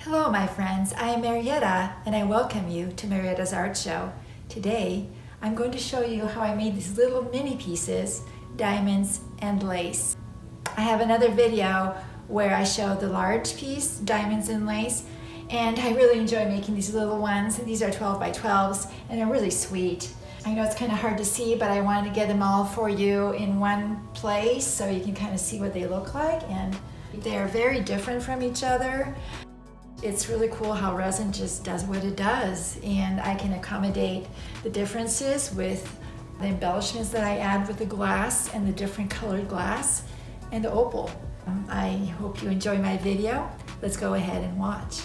Hello my friends, I am Marietta and I welcome you to Marietta's Art Show. Today I'm going to show you how I made these little mini pieces, diamonds and lace. I have another video where I show the large piece, diamonds and lace, and I really enjoy making these little ones. These are 12 by 12s and they're really sweet. I know it's kind of hard to see, but I wanted to get them all for you in one place so you can kind of see what they look like, and they are very different from each other. It's really cool how resin just does what it does, and I can accommodate the differences with the embellishments that I add with the glass and the different colored glass and the opal. I hope you enjoy my video. Let's go ahead and watch.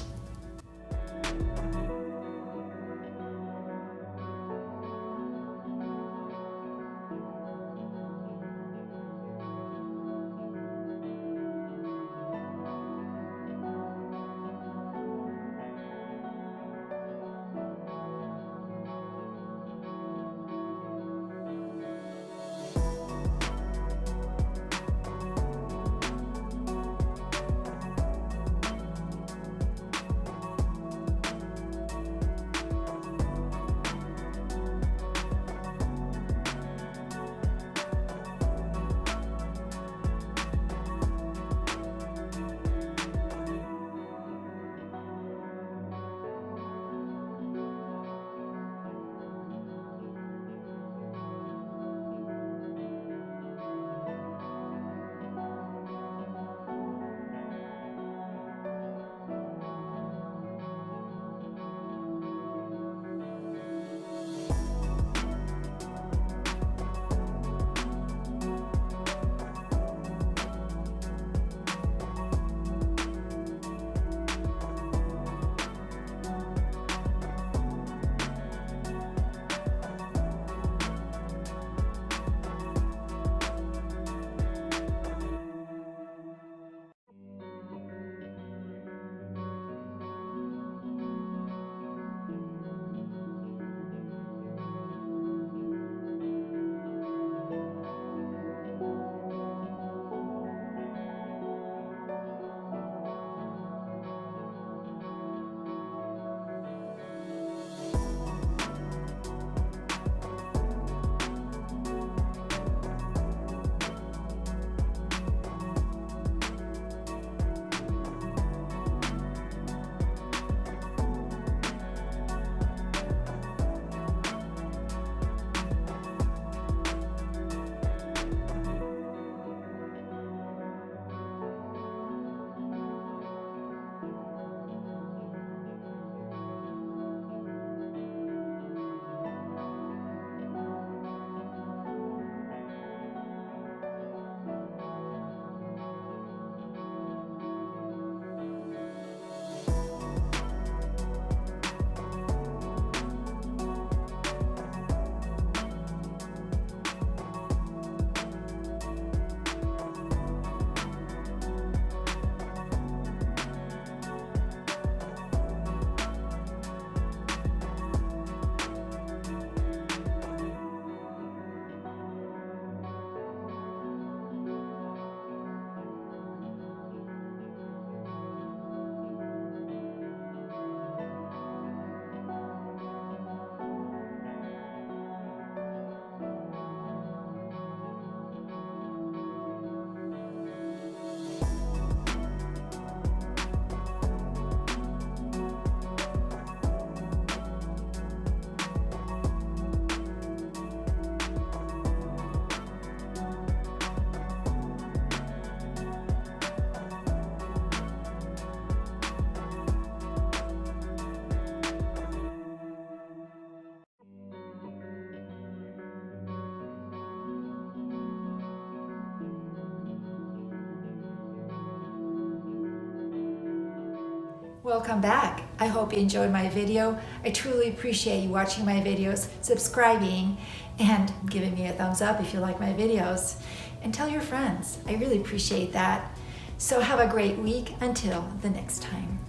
Welcome back. I hope you enjoyed my video. I truly appreciate you watching my videos, subscribing, and giving me a thumbs up if you like my videos. And tell your friends. I really appreciate that. So have a great week until the next time.